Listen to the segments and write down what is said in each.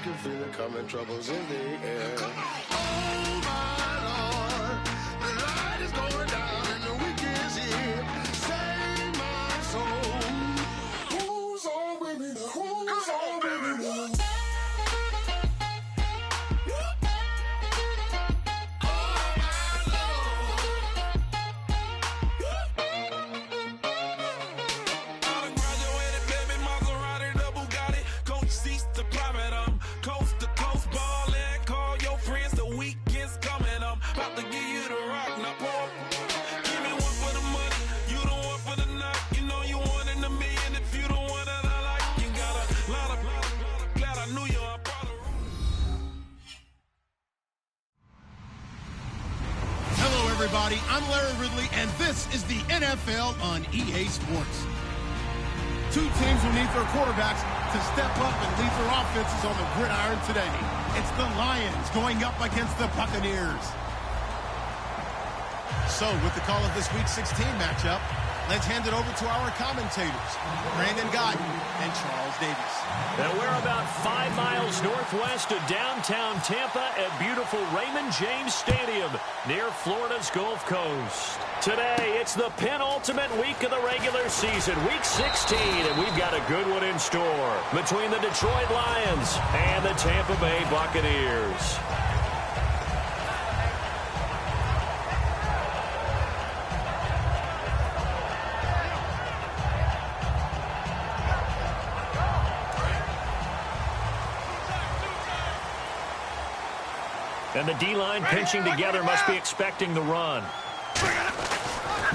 can feel it coming, troubles in the air. Oh my Lord, the light is going down and the week is here. Save my soul. Who's on with me now? Who's on with me now? Everybody, I'm Larry Ridley, and this is the NFL on EA Sports. Two teams who need their quarterbacks to step up and lead their offenses on the gridiron today. It's the Lions going up against the Buccaneers. So, with the call of this Week 16 matchup, let's hand it over to our commentators, Brandon Godden and Charles Davis. And we're about 5 miles northwest of downtown Tampa at beautiful Raymond James Stadium near Florida's Gulf Coast. Today, it's the penultimate week of the regular season, Week 16, and we've got a good one in store between the Detroit Lions and the Tampa Bay Buccaneers. And the D-line pinching together must be expecting the run.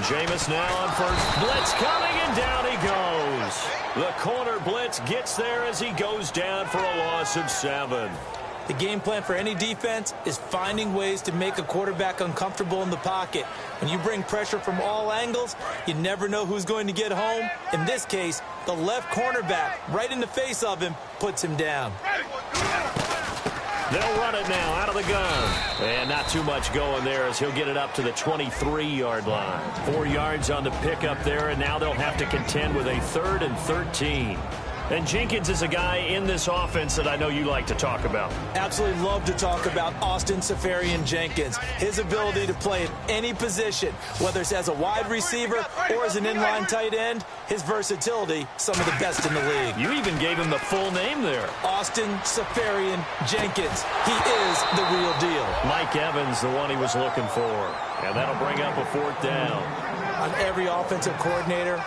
Jameis now on first. Blitz coming, and down he goes. The corner blitz gets there as he goes down for a loss of 7. The game plan for any defense is finding ways to make a quarterback uncomfortable in the pocket. When you bring pressure from all angles, you never know who's going to get home. In this case, the left cornerback, right in the face of him, puts him down. They'll run it now out of the gun. And not too much going there as he'll get it up to the 23-yard line. 4 yards on the pickup there, and now they'll have to contend with a 3rd and 13. And Jenkins is a guy in this offense that I know you like to talk about. Absolutely love to talk about Austin Seferian-Jenkins. His ability to play at any position, whether it's as a wide receiver or as an inline tight end, his versatility, some of the best in the league. You even gave him the full name there. Austin Seferian-Jenkins. He is the real deal. Mike Evans, the one he was looking for. And that'll bring up a 4th down. On every offensive coordinator,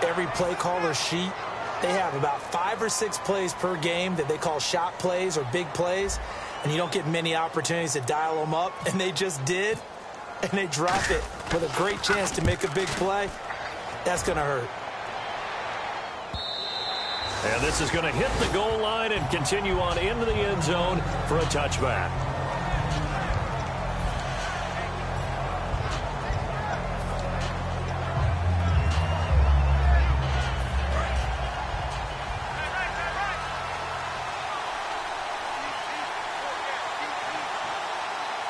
every play caller sheet, they have about 5 or 6 plays per game that they call shot plays or big plays, and you don't get many opportunities to dial them up, and they just did, and they drop it with a great chance to make a big play. That's going to hurt. And this is going to hit the goal line and continue on into the end zone for a touchback.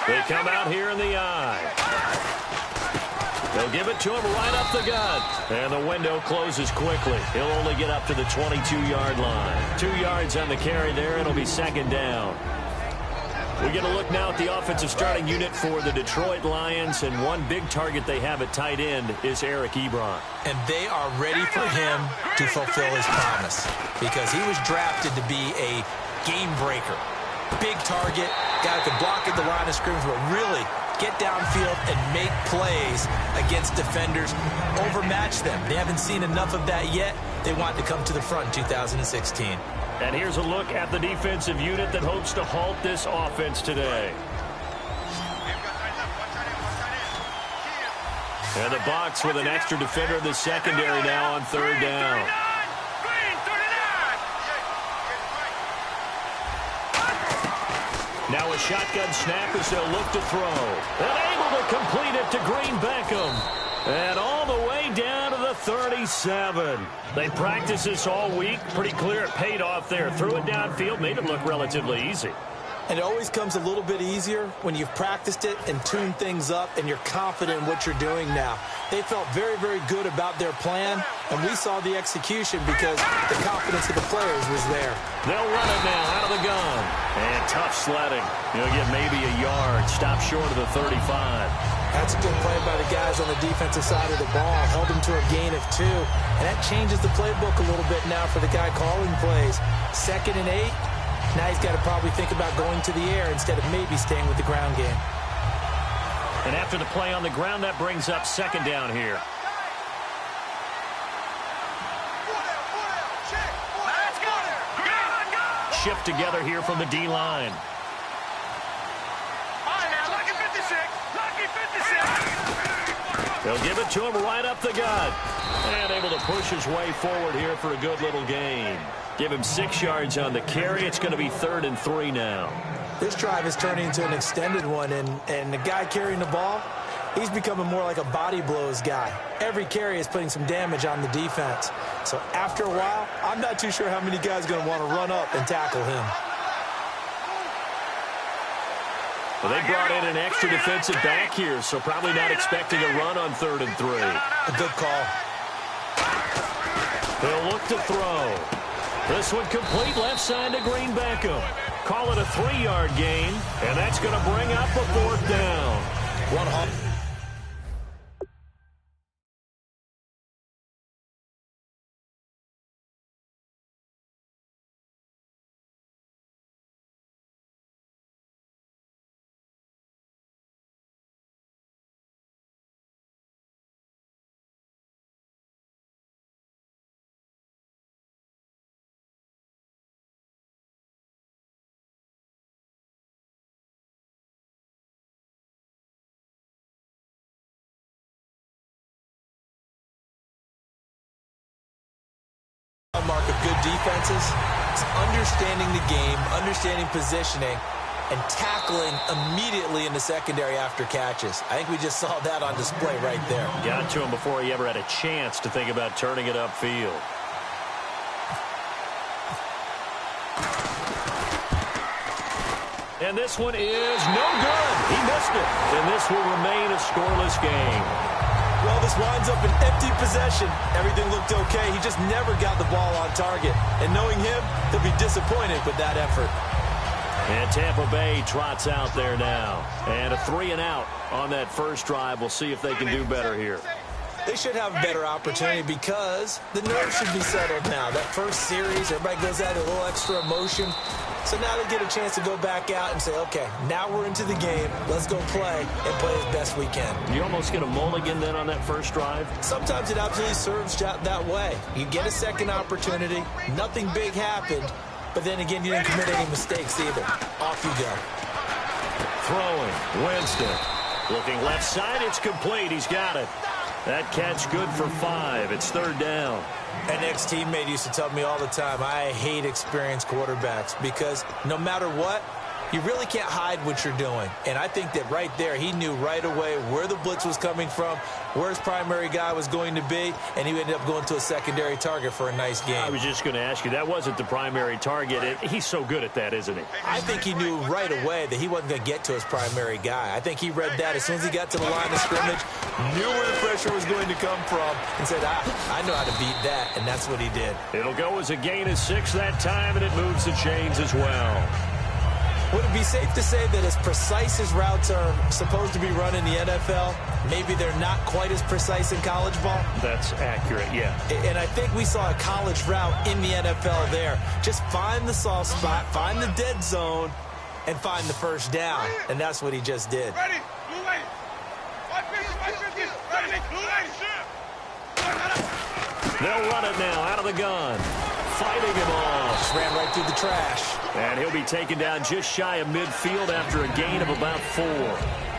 They come out here in the eye. They'll give it to him right up the gut. And the window closes quickly. He'll only get up to the 22-yard line. 2 yards on the carry there. It'll be 2nd down. We get a look now at the offensive starting unit for the Detroit Lions. And one big target they have at tight end is Eric Ebron. And they are ready for him to fulfill his promise, because he was drafted to be a game breaker. Big target, guy who can block at the line of scrimmage, but really get downfield and make plays against defenders, overmatch them. They haven't seen enough of that yet. They want to come to the front in 2016. And here's a look at the defensive unit that hopes to halt this offense today. And the Bucs with an extra defender in the secondary now on 3rd down. Now a shotgun snap as they'll look to throw. And able to complete it to Green Beckham. And all the way down to the 37. They practiced this all week. Pretty clear it paid off there. Threw it downfield, made it look relatively easy. And it always comes a little bit easier when you've practiced it and tuned things up and you're confident in what you're doing now. They felt very, very good about their plan, And we saw the execution because the confidence of the players was there. They'll run it now out of the gun. And tough sledding. He'll get maybe a yard. Stop short of the 35. That's a good play by the guys on the defensive side of the ball. Held him to a gain of 2. And that changes the playbook a little bit now for the guy calling plays. 2nd and 8. Now he's got to probably think about going to the air instead of maybe staying with the ground game. And after the play on the ground, that brings up 2nd down here. Shift together here from the D-line. They'll give it to him right up the gut. And able to push his way forward here for a good little gain. Give him 6 yards on the carry. It's going to be 3rd and 3 now. This drive is turning into an extended one, and the guy carrying the ball, he's becoming more like a body blows guy. Every carry is putting some damage on the defense. So after a while, I'm not too sure how many guys are going to want to run up and tackle him. Well, they brought in an extra defensive back here, so probably not expecting a run on 3rd and 3. A good call. They'll look to throw. This one complete left side to Green Beckham. Call it a 3-yard gain, and that's going to bring up a 4th down. One hop. Mark of good defenses is understanding the game, understanding positioning, and tackling immediately in the secondary after catches. I think we just saw that on display right there. Got to him before he ever had a chance to think about turning it upfield. And this one is no good. He missed it. And this will remain a scoreless game. Well, this winds up an empty possession. Everything looked okay. He just never got the ball on target. And knowing him, he'll be disappointed with that effort. And Tampa Bay trots out there now. And a 3-and-out on that first drive. We'll see if they can do better here. They should have a better opportunity because the nerves should be settled now. That first series, everybody goes out a little extra emotion. So now they get a chance to go back out and say, okay, now we're into the game. Let's go play and play as best we can. You almost get a mulligan then on that first drive? Sometimes it absolutely serves that way. You get a second opportunity. Nothing big happened. But then again, you didn't commit any mistakes either. Off you go. Throwing. Winston. Looking left side. It's complete. He's got it. That catch good for 5. It's 3rd down. An ex-teammate used to tell me all the time, I hate experienced quarterbacks because no matter what, you really can't hide what you're doing. And I think that right there, he knew right away where the blitz was coming from, where his primary guy was going to be, and he ended up going to a secondary target for a nice game. I was just going to ask you, that wasn't the primary target. He's so good at that, isn't he? I think he knew right away that he wasn't going to get to his primary guy. I think he read that as soon as he got to the line of scrimmage, knew where the pressure was going to come from, and said, I know how to beat that, and that's what he did. It'll go as a gain of 6 that time, and it moves the chains as well. Would it be safe to say that as precise as routes are supposed to be run in the NFL, maybe they're not quite as precise in college ball? That's accurate, yeah. And I think we saw a college route in the NFL there. Just find the soft spot, find the dead zone, and find the first down. And that's what he just did. Ready, blue lane. 550, ready, blue lane. They'll run it now out of the gun. Fighting him off. Just ran right through the trash. And he'll be taken down just shy of midfield after a gain of about 4.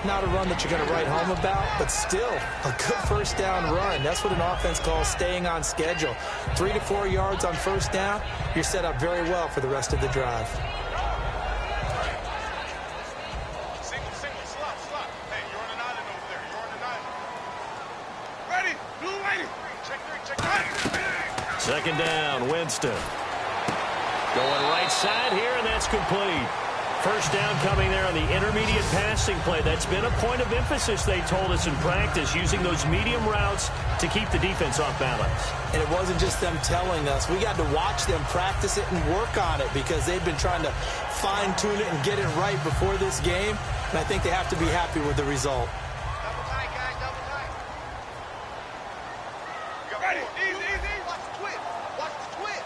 Not a run that you're going to write home about, but still a good first down run. That's what an offense calls staying on schedule. 3 to 4 yards on first down, you're set up very well for the rest of the drive. Single, slot. Hey, you're on an island over there. You're on an island. Ready, blue lane. Check 3. 2nd down, Winston. Going right side here, and that's complete. First down coming there on the intermediate passing play. That's been a point of emphasis, they told us in practice, using those medium routes to keep the defense off balance. And it wasn't just them telling us. We got to watch them practice it and work on it because they've been trying to fine-tune it and get it right before this game. And I think they have to be happy with the result. Double tight, guys, double tight. Ready, easy. Watch the twist. Watch the twist.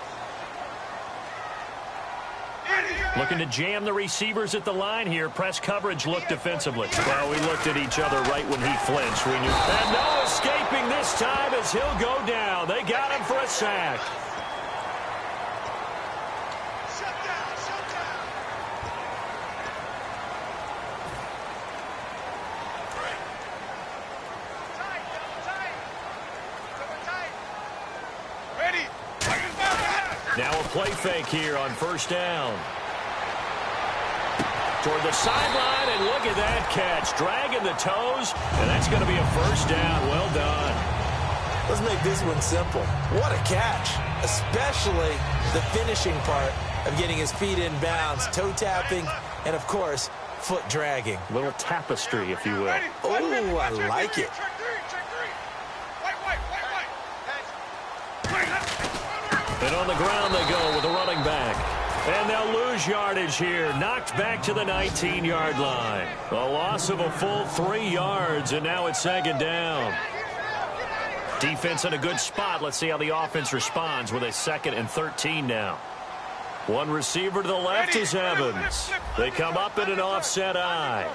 Looking to jam the receivers at the line here. Press coverage look defensively. Well, we looked at each other right when he flinched. We knew. And no escaping this time as he'll go down. They got him for a sack. Shut down. Tight, double tight. Ready. Now a play fake here on first down. Toward the sideline, and look at that catch. Dragging the toes, and that's going to be a first down. Well done. Let's make this one simple. What a catch, especially the finishing part of getting his feet in bounds, toe tapping, and, of course, foot dragging. Little tapestry, if you will. Oh, I like it. Check three. White. And on the ground they go with the running back. And they'll lose yardage here. Knocked back to the 19-yard line. A loss of a full 3 yards, and now it's second down. Defense in a good spot. Let's see how the offense responds with a 2nd and 13 now. One receiver to the left is Evans. They come up in an offset eye.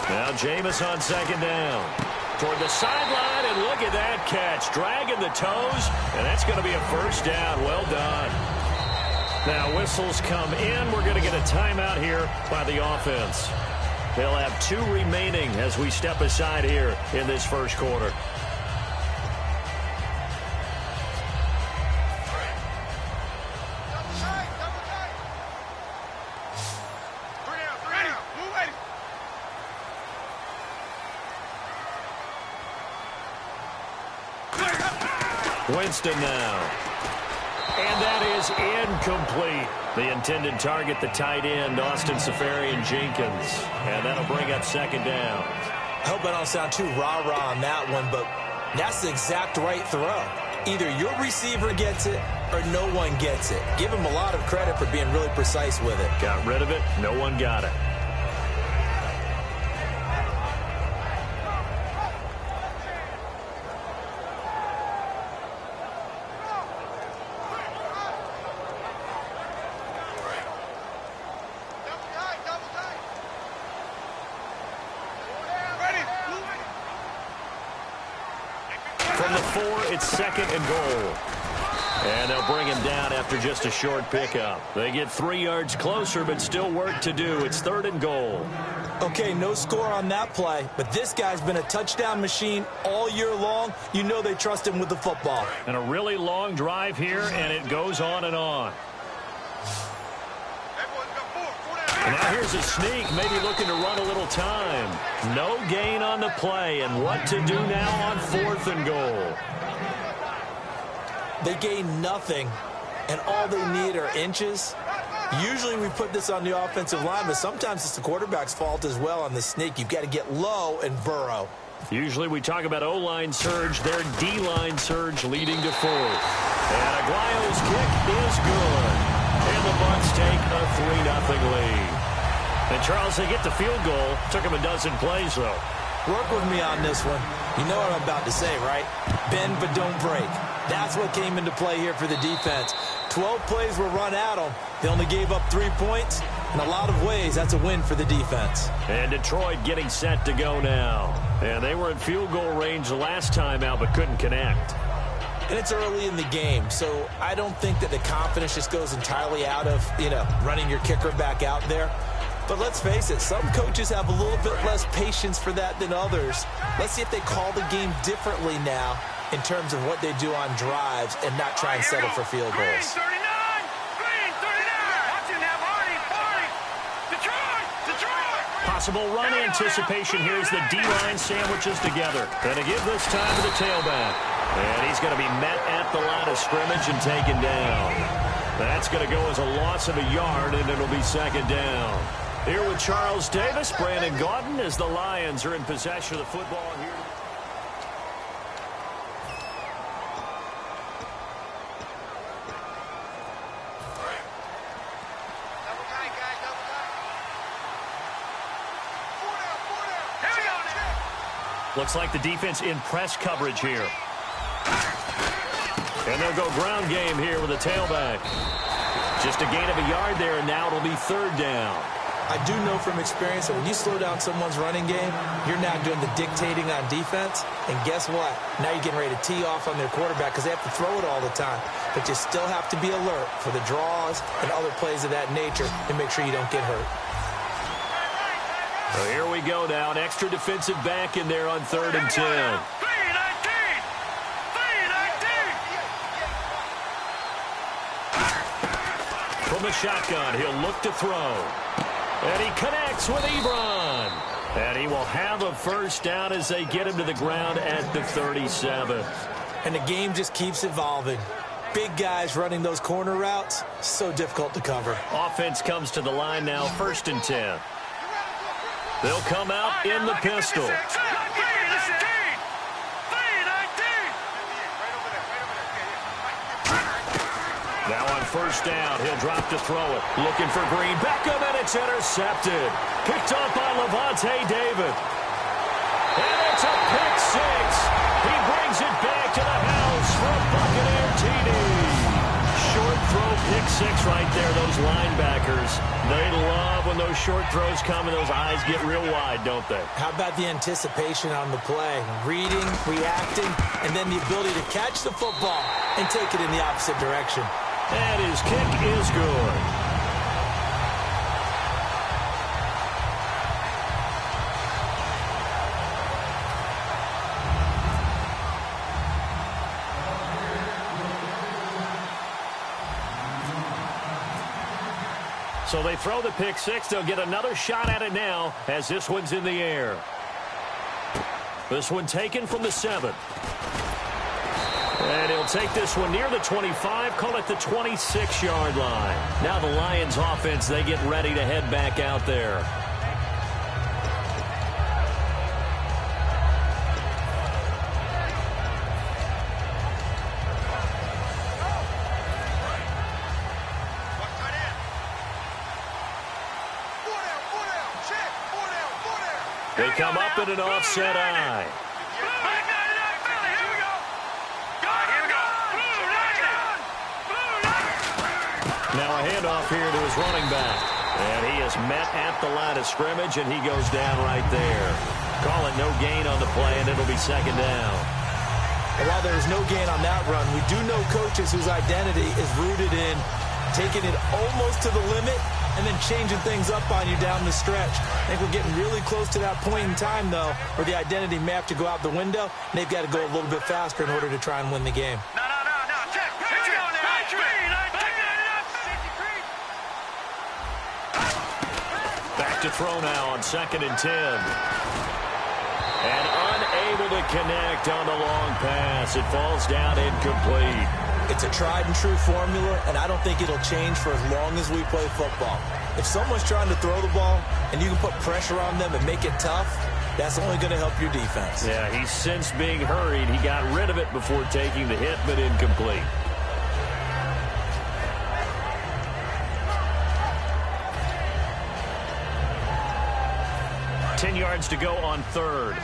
Now Jameis on second down. Toward the sideline, and look at that catch. Dragging the toes, and that's going to be a first down. Well done. Now whistles come in. We're going to get a timeout here by the offense. They'll have 2 remaining as we step aside here in this first quarter. Winston now. And that is incomplete. The intended target, the tight end, Austin Seferian-Jenkins. And that'll bring up second down. I hope I don't sound too rah-rah on that one, but that's the exact right throw. Either your receiver gets it or no one gets it. Give him a lot of credit for being really precise with it. Got rid of it. No one got it. From the 4, it's 2nd and goal. And they'll bring him down after just a short pickup. They get 3 yards closer, but still work to do. It's 3rd and goal. Okay, no score on that play, but this guy's been a touchdown machine all year long. You know they trust him with the football. And a really long drive here, and it goes on and on. And now here's a sneak, maybe looking to run a little time. No gain on the play, and what to do now on 4th and goal. They gain nothing, and all they need are inches. Usually we put this on the offensive line, but sometimes it's the quarterback's fault as well on the sneak. You've got to get low and burrow. Usually we talk about O-line surge, their D-line surge leading to 4th. And Aguayo's kick is good. And the Bucs take a 3-0 lead. And Charles, they get the field goal. Took them a dozen plays, though. Work with me on this one. You know what I'm about to say, right? Bend but don't break. That's what came into play here for the defense. 12 plays were run at them. They only gave up 3 points. In a lot of ways, that's a win for the defense. And Detroit getting set to go now. And they were in field goal range the last time out, but couldn't connect. And it's early in the game, so I don't think that the confidence just goes entirely out of, running your kicker back out there. But let's face it, some coaches have a little bit less patience for that than others. Let's see if they call the game differently now in terms of what they do on drives and not try and settle for field goals. Possible run anticipation here as the D-line sandwiches together. And to give this time to the tailback. And he's going to be met at the line of scrimmage and taken down. That's going to go as a loss of a yard, and it'll be second down. Here with Charles Davis, Brandon Gaudin, as the Lions are in possession of the football here. Looks like the defense in press coverage here. And they'll go ground game here with a tailback. Just a gain of a yard there, and now it'll be third down. I do know from experience that when you slow down someone's running game, you're now doing the dictating on defense. And guess what? Now you're getting ready to tee off on their quarterback because they have to throw it all the time. But you still have to be alert for the draws and other plays of that nature and make sure you don't get hurt. So here we go now. An extra defensive back in there on 3rd and 10. From the shotgun, he'll look to throw. And he connects with Ebron. And he will have a first down as they get him to the ground at the 37. And the game just keeps evolving. Big guys running those corner routes, so difficult to cover. Offense comes to the line now, 1st and 10. They'll come out in the pistol. Now on 1st down, he'll drop to throw it. Looking for Green. Beckham, and it's intercepted. Picked off by Levante David. And it's a pick six. He brings it back to the house for a Buccaneer TD. Short throw pick six right there. Those linebackers, they love when those short throws come and those eyes get real wide, don't they? How about the anticipation on the play? Reading, reacting, and then the ability to catch the football and take it in the opposite direction. And his kick is good. So they throw the pick six. They'll get another shot at it now as this one's in the air. This one taken from the 7. And he'll take this one near the 25, call it the 26-yard line. Now the Lions offense, they get ready to head back out there. They come up in an offset eye. Now a handoff here to his running back. And he is met at the line of scrimmage, and he goes down right there. Call it no gain on the play, and it'll be second down. And while there is no gain on that run, we do know coaches whose identity is rooted in taking it almost to the limit and then changing things up on you down the stretch. I think we're getting really close to that point in time, though, where the identity may have to go out the window, and they've got to go a little bit faster in order to try and win the game. Back to throw now on 2nd and 10. And unable to connect on the long pass. It falls down incomplete. It's a tried-and-true formula, and I don't think it'll change for as long as we play football. If someone's trying to throw the ball and you can put pressure on them and make it tough, that's only going to help your defense. Yeah, he's since being hurried. He got rid of it before taking the hit, but incomplete. Ten yards to go on 3rd.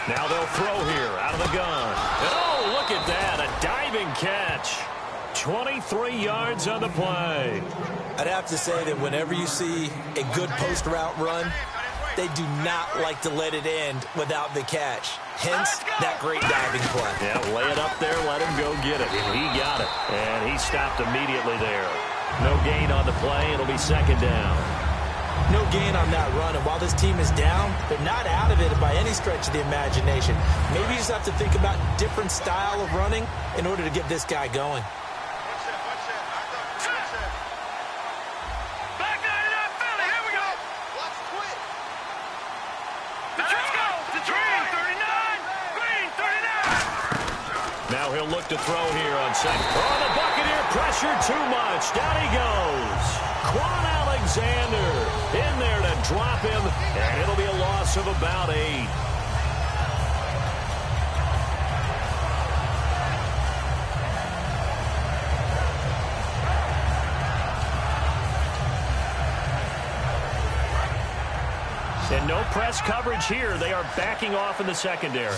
Now they'll throw here out of the gun. And oh, look at that, a diving catch. 23 yards on the play. I'd have to say that whenever you see a good post route run, they do not like to let it end without the catch. Hence, that great diving play. Yeah, lay it up there, let him go get it. And he got it. And he stopped immediately there. No gain on the play. It'll be second down. No gain on that run, and while this team is down, they're not out of it by any stretch of the imagination. Maybe you just have to think about different style of running in order to get this guy going. Now he'll look to throw here on second. Oh, the Buccaneer pressure too much. Down he goes. Quan Alexander in there to drop him, and it'll be a loss of about 8. And no press coverage here. They are backing off in the secondary.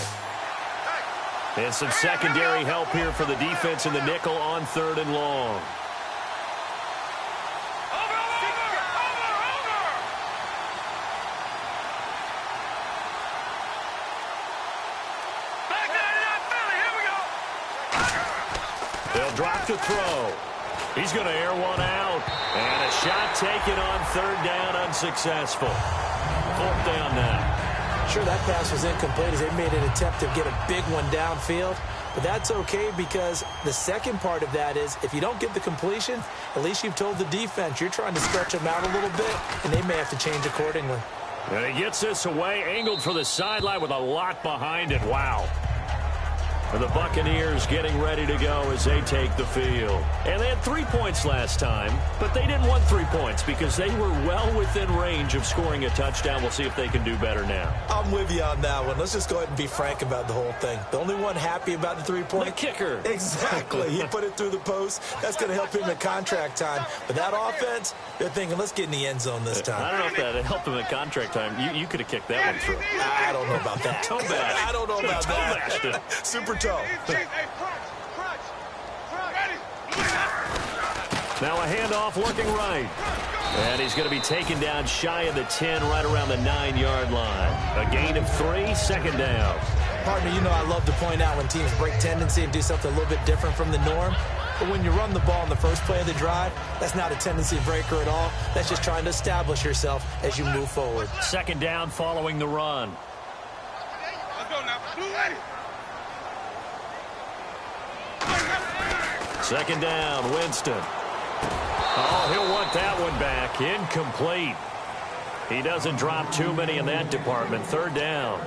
And some secondary help here for the defense in the nickel on 3rd and long. They'll drop to throw. He's going to air one out. And a shot taken on 3rd down, unsuccessful. 4th down now. Sure, that pass was incomplete as they made an attempt to get a big one downfield. But that's okay because the second part of that is if you don't get the completion, at least you've told the defense you're trying to stretch them out a little bit, and they may have to change accordingly. And he gets this away, angled for the sideline with a lot behind it. Wow. And the Buccaneers getting ready to go as they take the field. And they had 3 points last time, but they didn't want 3 points because they were well within range of scoring a touchdown. We'll see if they can do better now. I'm with you on that one. Let's just go ahead and be frank about the whole thing. The only one happy about the 3-point? The kicker. Exactly. He put it through the post. That's going to help him in contract time. But that offense, they're thinking, let's get in the end zone this time. I don't know if that helped him in contract time. You could have kicked that one through. I don't know about that. Toe bash. I don't know about that. Toe Super toe. Now a handoff looking right. And he's going to be taken down shy of the 10, right around the 9-yard line. A gain of 3, 2nd down. Partner, you know I love to point out when teams break tendency and do something a little bit different from the norm. But when you run the ball in the first play of the drive, that's not a tendency breaker at all. That's just trying to establish yourself as you move forward. 2nd down following the run. Let's go now. 2nd down, Winston. Oh, he'll want that one back. Incomplete. He doesn't drop too many in that department. 3rd down.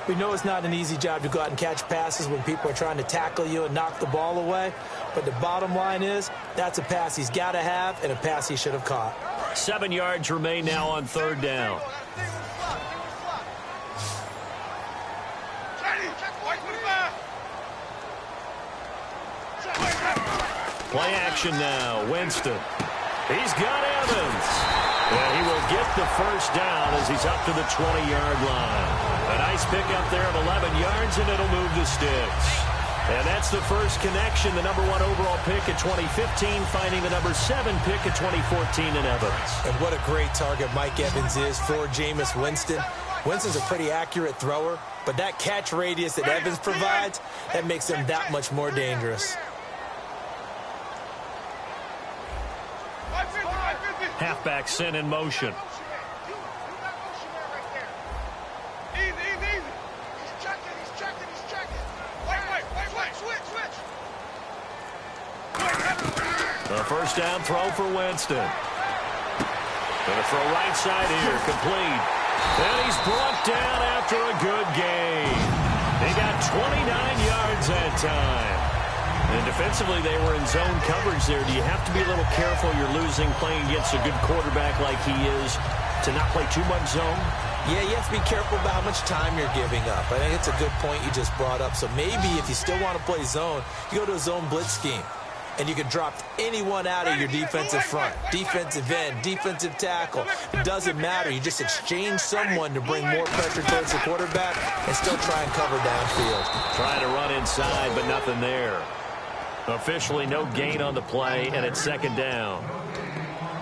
We know it's not an easy job to go out and catch passes when people are trying to tackle you and knock the ball away. But the bottom line is, that's a pass he's got to have and a pass he should have caught. 7 yards remain now on 3rd down. Play action now. Winston. He's got Evans. And he will get the 1st down as he's up to the 20-yard line. A nice pickup there of 11 yards, and it'll move the sticks. And that's the first connection. The number 1 overall pick at 2015, finding the number 7 pick at 2014 in Evans. And what a great target Mike Evans is for Jameis Winston. Winston's a pretty accurate thrower, but that catch radius that Evans provides, that makes him that much more dangerous. Halfback sent in motion. The 1st down throw for Winston. Going to throw right side here, complete. And he's brought down after a good game. He got 29 yards that time. And defensively, they were in zone coverage there. Do you have to be a little careful? You're losing playing against a good quarterback like he is to not play too much zone? Yeah, you have to be careful about how much time you're giving up. I think it's a good point you just brought up. So maybe if you still want to play zone, you go to a zone blitz scheme. And you can drop anyone out of your defensive front. Defensive end, defensive tackle. It doesn't matter. You just exchange someone to bring more pressure towards the quarterback and still try and cover downfield. Trying to run inside, but nothing there. Officially no gain on the play, and it's 2nd down.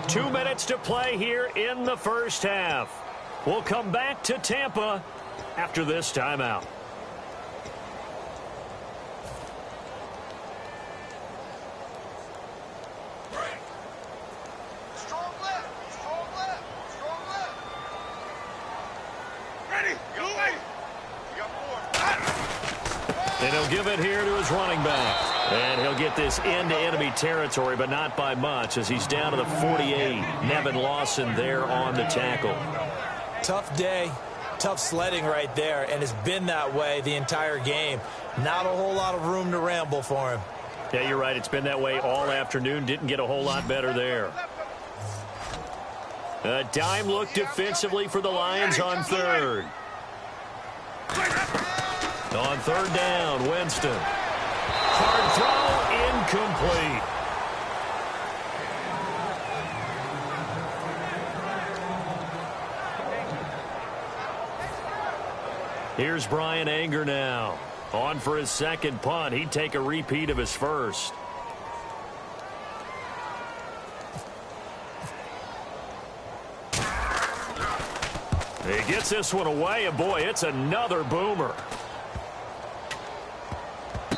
2 minutes to play here in the 1st half. We'll come back to Tampa after this timeout. Strong left. give it here to his running back. And he'll get this into enemy territory, but not by much, as he's down to the 48. Nevin Lawson there on the tackle. Tough day, tough sledding right there, and it's been that way the entire game. Not a whole lot of room to ramble for him. Yeah, you're right. It's been that way all afternoon. Didn't get a whole lot better there. A dime look defensively for the Lions on third. On third down, Winston. Hard throw, incomplete. Here's Brian Anger now. On for his second punt. He'd take a repeat of his first. He gets this one away, and boy, it's another boomer.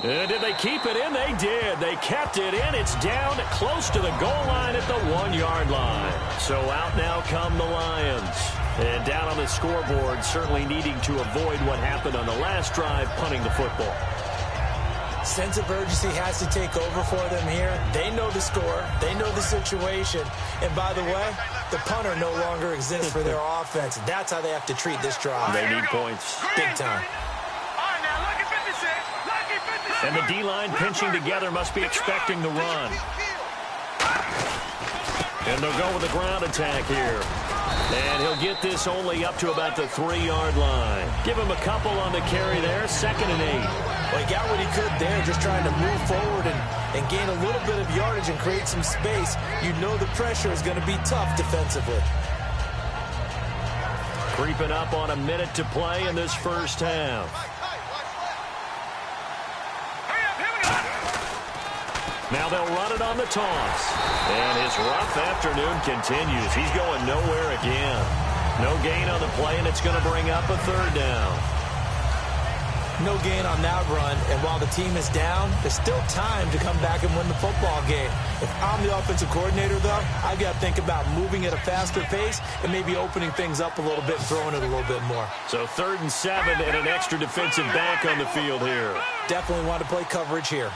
And did they keep it in? They did. They kept it in. It's down close to the goal line at the 1-yard line. So out now come the Lions. And down on the scoreboard, certainly needing to avoid what happened on the last drive, punting the football. Sense of urgency has to take over for them here. They know the score. They know the situation. And by the way, the punter no longer exists for their offense. That's how they have to treat this drive. They need points. Big time. And the D-line pinching together must be expecting the run. And they'll go with a ground attack here. And he'll get this only up to about the 3-yard line. Give him a couple on the carry there. 2nd and 8. Well, he got what he could there, just trying to move forward and gain a little bit of yardage and create some space. You know the pressure is going to be tough defensively. Creeping up on a minute to play in this first half. Now they'll run it on the toss. And his rough afternoon continues. He's going nowhere again. No gain on the play, and it's going to bring up a 3rd down. No gain on that run, and while the team is down, there's still time to come back and win the football game. If I'm the offensive coordinator, though, I've got to think about moving at a faster pace and maybe opening things up a little bit and throwing it a little bit more. So 3rd and 7 and an extra defensive back on the field here. Definitely want to play coverage here.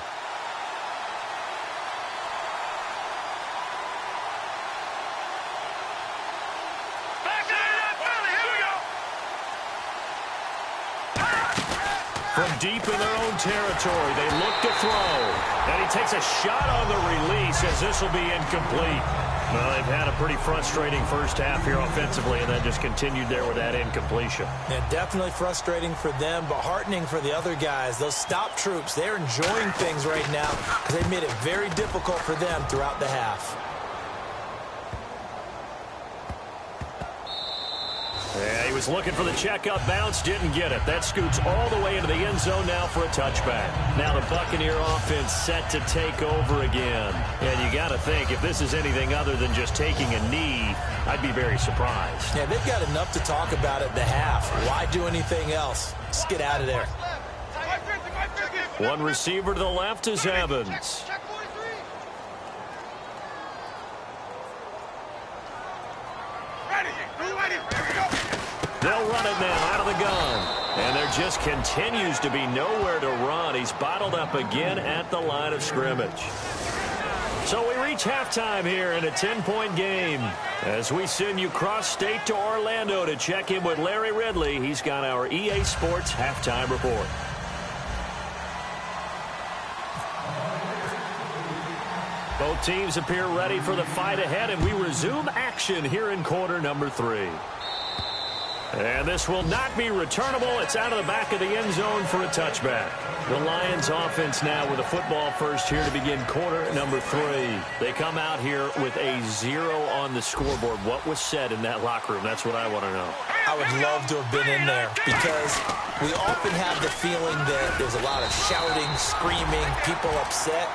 From deep in their own territory, they look to throw. And he takes a shot on the release as this will be incomplete. Well, they've had a pretty frustrating first half here offensively, and then just continued there with that incompletion. Yeah, definitely frustrating for them, but heartening for the other guys. Those stop troops, they're enjoying things right now because they've made it very difficult for them throughout the half. Yeah, he was looking for the checkup bounce, didn't get it. That scoots all the way into the end zone now for a touchback. Now the Buccaneer offense set to take over again. And you got to think, if this is anything other than just taking a knee, I'd be very surprised. Yeah, they've got enough to talk about at the half. Why do anything else? Just get out of there. One receiver to the left is Evans. They'll run it now out of the gun. And there just continues to be nowhere to run. He's bottled up again at the line of scrimmage. So we reach halftime here in a 10-point game. As we send you cross-state to Orlando to check in with Larry Ridley. He's got our EA Sports halftime report. Both teams appear ready for the fight ahead, and we resume action here in quarter number 3. And this will not be returnable. It's out of the back of the end zone for a touchback. The Lions offense now with a football first here to begin quarter number 3. They come out here with a 0 on the scoreboard. What was said in that locker room? That's what I want to know. I would love to have been in there because we often have the feeling that there's a lot of shouting, screaming, people upset.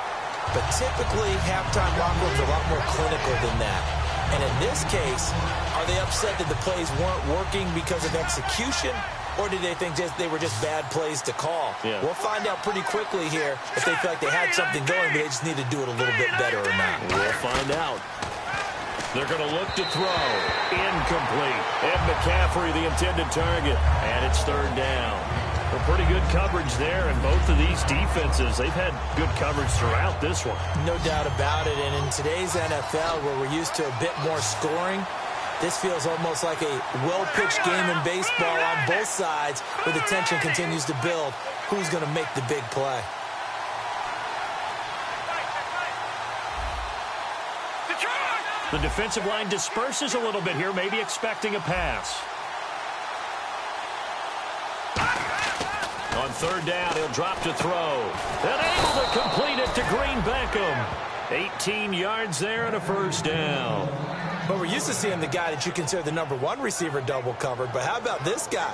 But typically, halftime locker rooms are a lot more clinical than that. And in this case, are they upset that the plays weren't working because of execution? Or did they think they were just bad plays to call? Yeah. We'll find out pretty quickly here if they feel like they had something going, but they just need to do it a little bit better or not. We'll find out. They're going to look to throw. Incomplete. Ed McCaffrey, the intended target. And it's 3rd down. Well, pretty good coverage there, and both of these defenses, they've had good coverage throughout this one. No doubt about it, and in today's NFL, where we're used to a bit more scoring, this feels almost like a well-pitched game in baseball on both sides, where the tension continues to build. Who's going to make the big play? The defensive line disperses a little bit here, maybe expecting a pass. On third down, he'll drop to throw. And able to complete it to Green Beckham. 18 yards there and a first down. But we're used to seeing the guy that you consider the #1 receiver double covered. But how about this guy?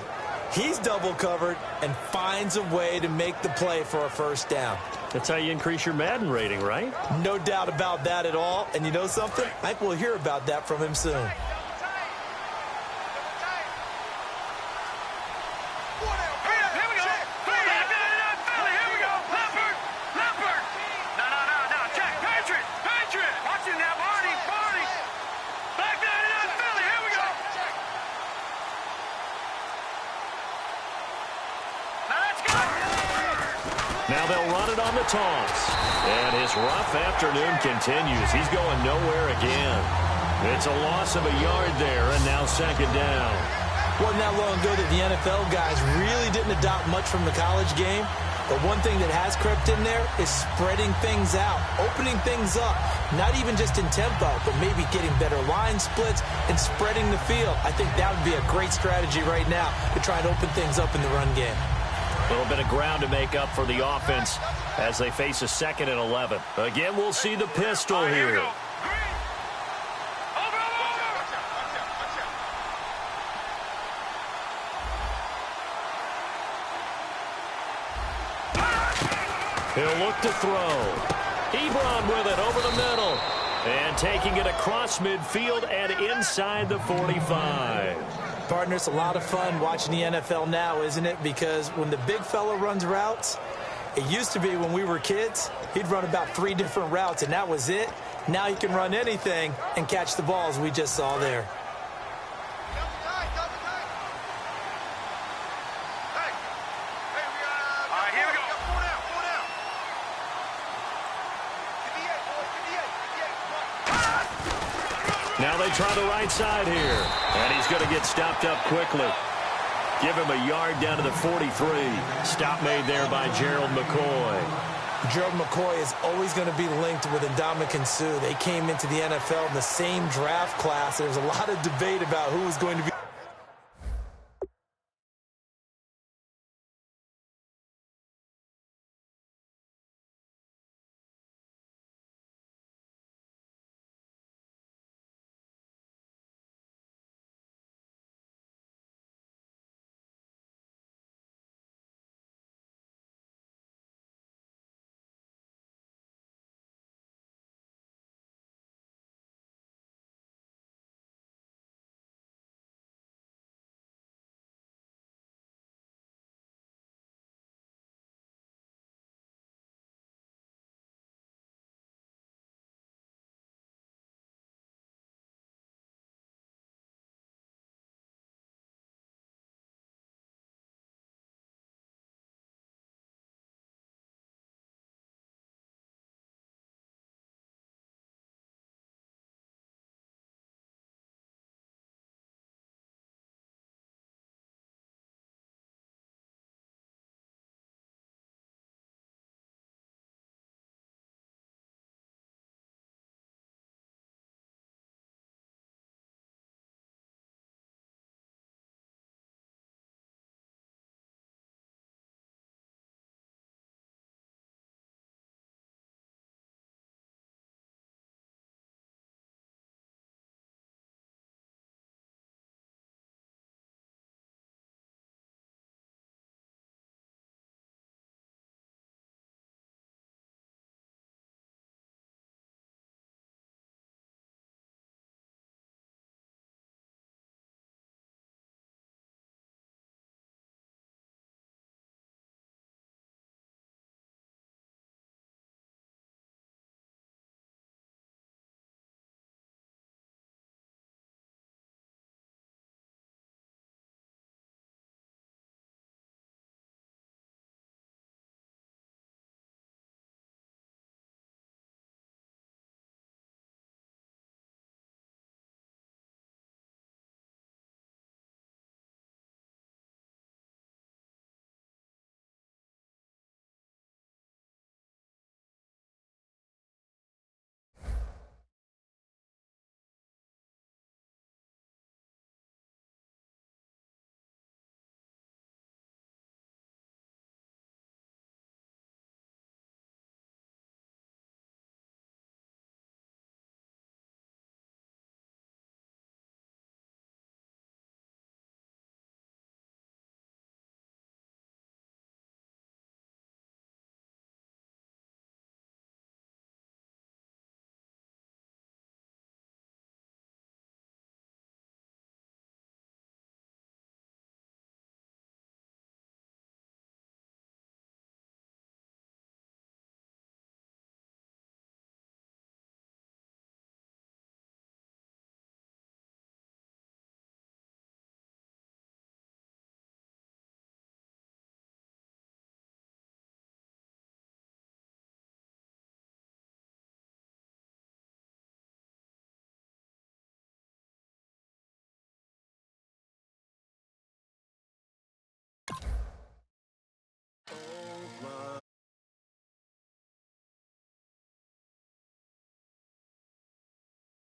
He's double covered and finds a way to make the play for a first down. That's how you increase your Madden rating, right? No doubt about that at all. And you know something? I think we'll hear about that from him soon. Now they'll run it on the toss. And his rough afternoon continues. He's going nowhere again. It's a loss of a yard there, and now second down. Wasn't that long ago that the NFL guys really didn't adopt much from the college game. But one thing that has crept in there is spreading things out, opening things up, not even just in tempo, but maybe getting better line splits and spreading the field. I think that would be a great strategy right now to try and open things up in the run game. A little bit of ground to make up for the offense as they face a 2nd and 11. Again, we'll see the pistol here. He'll look to throw. Ebron with it over the middle. And taking it across midfield and inside the 45. Partner, it's a lot of fun watching the NFL now, isn't it? Because when the big fella runs routes, it used to be when we were kids, he'd run about 3 different routes, and that was it. Now he can run anything and catch the balls we just saw there. Now they try the right side here. And he's going to get stopped up quickly. Give him a yard down to the 43. Stop made there by Gerald McCoy. Gerald McCoy is always going to be linked with Ndamukong Suh. They came into the NFL in the same draft class. There's a lot of debate about who was going to be